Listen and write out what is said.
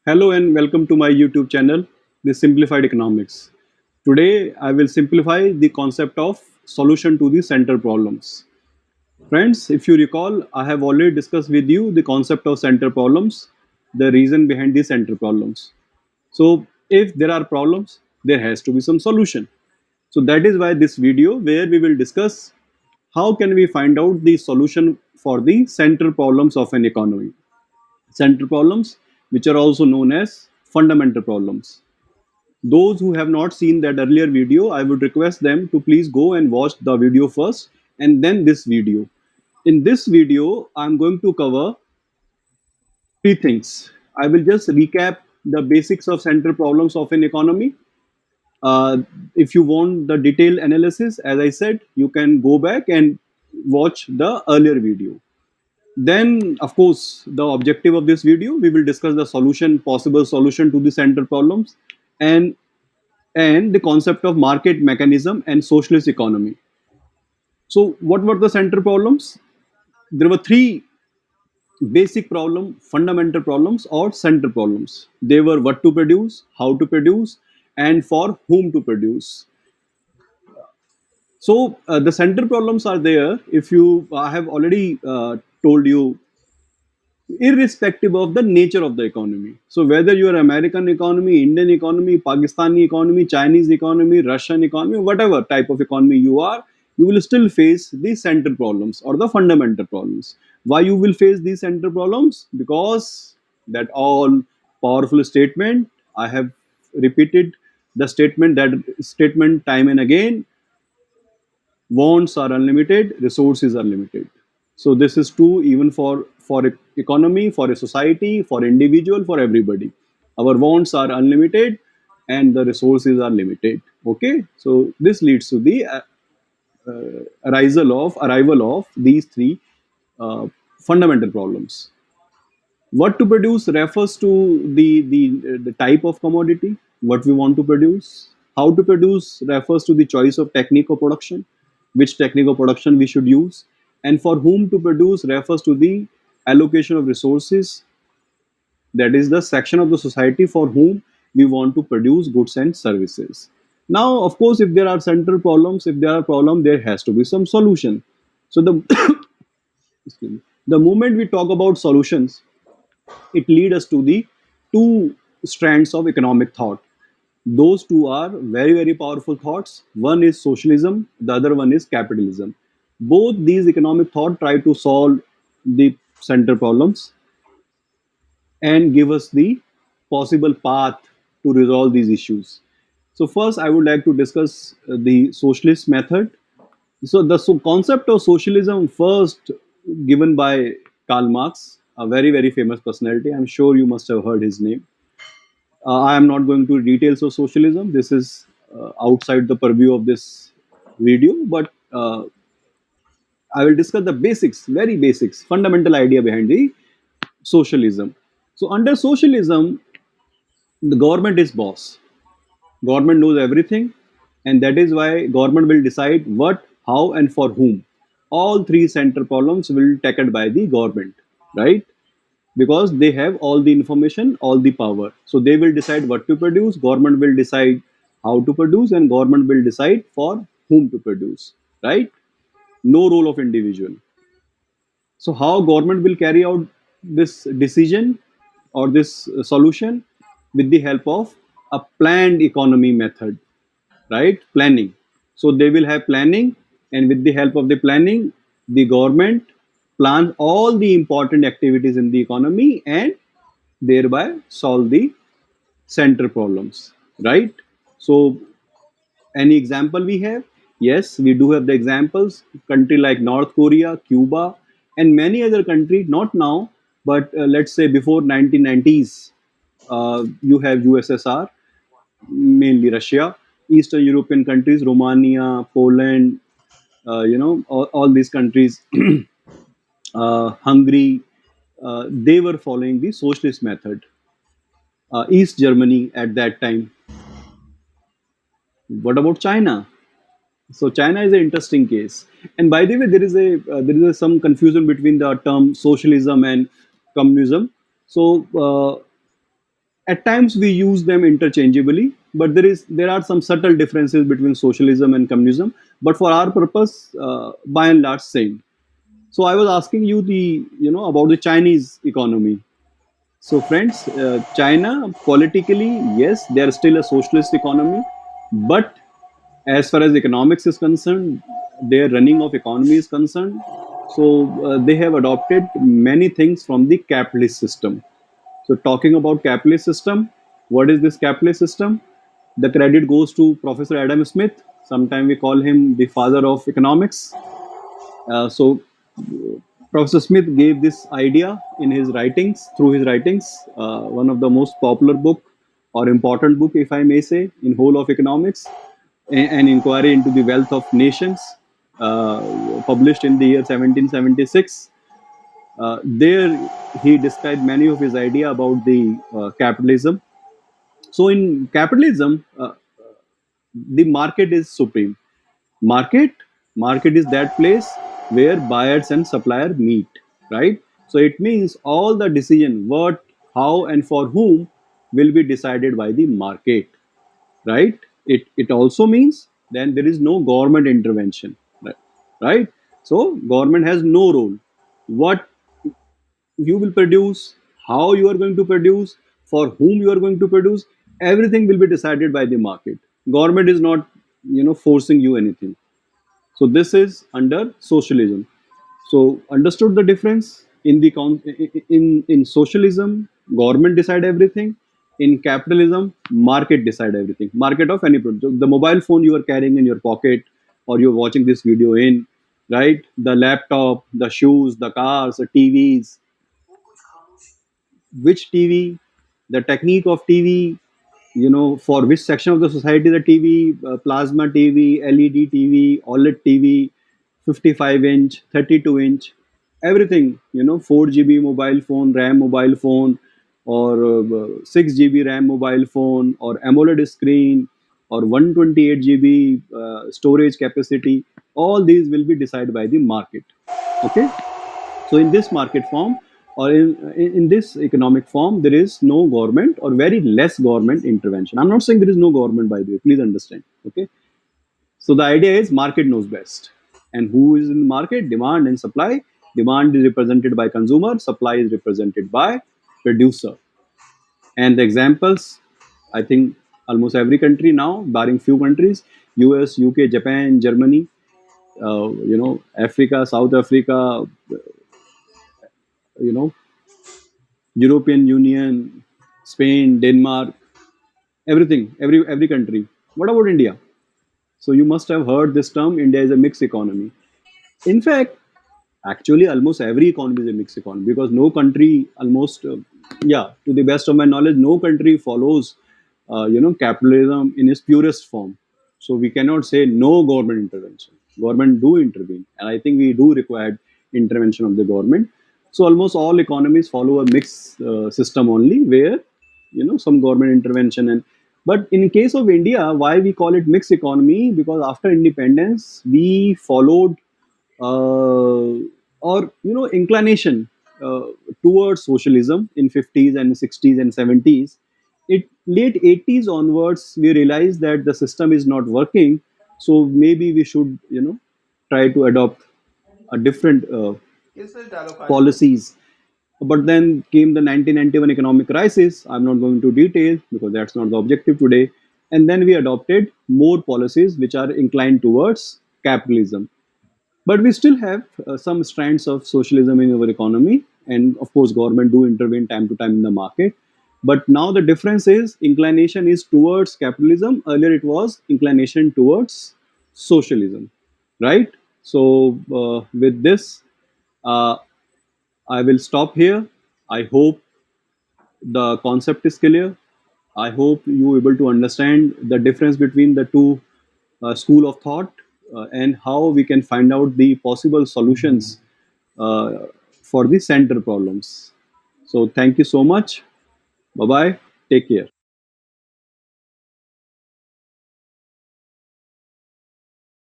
Hello and welcome to my YouTube channel, The Simplified Economics. Today, I will simplify the concept of solution to the center problems. Friends, if you recall, I have already discussed with you the concept of center problems, the reason behind the center problems. So, if there are problems, there has to be some solution. So, that is why this video, where we will discuss how can we find out the solution for the central problems of an economy. Central problems, which are also known as fundamental problems. Those who have not seen that earlier video, I would request them to please go and watch the video first and then this video. In this video, I'm going to cover three things. I will just recap the basics of central problems of an economy. If you want the detailed analysis, as I said, you can go back and watch the earlier video. Then, of course, the objective of this video, we will discuss the solution, possible solution to the central problems, and the concept of market mechanism and socialist economy. So, what were the central problems? There were three basic problem, fundamental problems or central problems. They were what to produce, how to produce, and for whom to produce. So, the central problems are there. If you, I have already told you irrespective of the nature of the economy. So whether you are American economy, Indian economy, Pakistani economy, Chinese economy, Russian economy, whatever type of economy you are, you will still face the central problems or the fundamental problems. Why you will face these central problems? Because that all powerful statement, I have repeated the statement time and again. Wants are unlimited, resources are limited. So this is true even for economy, for a society, for individual, for everybody. Our wants are unlimited and the resources are limited. Okay, so this leads to the arrival of these three uh, fundamental problems. What to produce refers to the type of commodity, what we want to produce. How to produce refers to the choice of technique of production, which technique of production we should use. And for whom to produce refers to the allocation of resources, that is the section of the society for whom we want to produce goods and services. Now, of course, if there are central problems, if there are problems, there has to be some solution. So the excuse me, the moment we talk about solutions, it leads us to the two strands of economic thought. Those two are very, very powerful thoughts. One is socialism, the other one is capitalism. Both these economic thought try to solve the central problems and give us the possible path to resolve these issues. So first, I would like to discuss the socialist method. So the concept of socialism first given by Karl Marx, a very, very famous personality. I'm sure you must have heard his name. I am not going to details of socialism. This is outside the purview of this video, but I will discuss the basics, very basics, fundamental idea behind the socialism. So under socialism, the government is boss. Government knows everything, and that is why government will decide what, how, and for whom. All three central problems will be tackled by the government, right? Because they have all the information, all the power. So they will decide what to produce, government will decide how to produce, and government will decide for whom to produce, right? No role of individual. So how government will carry out this decision or this solution? With the help of a planned economy method, right? Planning. So they will have planning, and with the help of the planning, the government plans all the important activities in the economy and thereby solve the central problems, right? So any example we have? Yes, we do have the examples. Country like North Korea, Cuba, and many other countries. Not now, but let's say before 1990s, you have USSR, mainly Russia, Eastern European countries, Romania, Poland, all these countries, Hungary, they were following the socialist method. East Germany at that time. What about China? So China is an interesting case. And by the way, some confusion between the term socialism and communism. So At times we use them interchangeably, but there are some subtle differences between socialism and communism, but for our purpose, by and large same. So I was asking you the about the Chinese economy. So friends, China politically, yes, they are still a socialist economy, but as far as economics is concerned, their running of economy is concerned, so they have adopted many things from the capitalist system. So talking about capitalist system, what is this capitalist system? The credit goes to Professor Adam Smith. Sometimes we call him the father of economics. So Professor Smith gave this idea in his writings, through his writings, one of the most popular book or important book, if I may say, in whole of economics, an inquiry into the wealth of nations, published in the year 1776. There he described many of his idea about the capitalism. So in capitalism, the market is supreme. Market market is that place where buyers and supplier meet, right? So it means all the decision, what, how, and for whom will be decided by the market, right? It also means then there is no government intervention, right? Right. So government has no role. What you will produce, how you are going to produce, for whom you are going to produce, everything will be decided by the market. Government is not, forcing you anything. So this is under socialism. So understood the difference in the in socialism, government decide everything. In capitalism, market decide everything. Market of any product. The mobile phone you are carrying in your pocket, or you're watching this video in, right? The laptop, the shoes, the cars, the TVs, which TV, the technique of TV, for which section of the society the TV, plasma TV, LED TV, OLED TV, 55 inch, 32 inch, everything, 4 GB mobile phone, RAM mobile phone, or 6 GB RAM mobile phone, or AMOLED screen, or 128 GB storage capacity, all these will be decided by the market. Okay. So in this market form, or in this economic form, there is no government or very less government intervention. I'm not saying there is no government, by the way. Please understand. Okay. So the idea is market knows best. And who is in the market? Demand and supply. Demand is represented by consumer. Supply is represented by producer. And the examples, I think almost every country now, barring few countries, US, UK, Japan, Germany, Africa, South Africa, you know, European Union, Spain, Denmark, everything, every country. What about India? So you must have heard this term. India is a mixed economy. In fact, actually, almost every economy is a mixed economy, because no country, almost, yeah, to the best of my knowledge, no country follows, capitalism in its purest form. So we cannot say no government intervention. Government do intervene, and I think we do require intervention of the government. So almost all economies follow a mixed system only, where some government intervention. And but in case of India, why we call it mixed economy? Because after independence, we followed or inclination uh, towards socialism in 50s and 60s and 70s. It late 80s onwards, we realized that the system is not working, so maybe we should try to adopt a different policies. But then came the 1991 economic crisis. I'm not going to detail because that's not the objective today. And then we adopted more policies which are inclined towards capitalism. But we still have some strands of socialism in our economy, and of course, government do intervene time to time in the market. But now the difference is inclination is towards capitalism. Earlier, it was inclination towards socialism, right? So, with this, uh, I will stop here. I hope the concept is clear. I hope you are able to understand the difference between the two school of thought, and how we can find out the possible solutions uh, for the center problems. So thank you so much. Bye bye. Take care.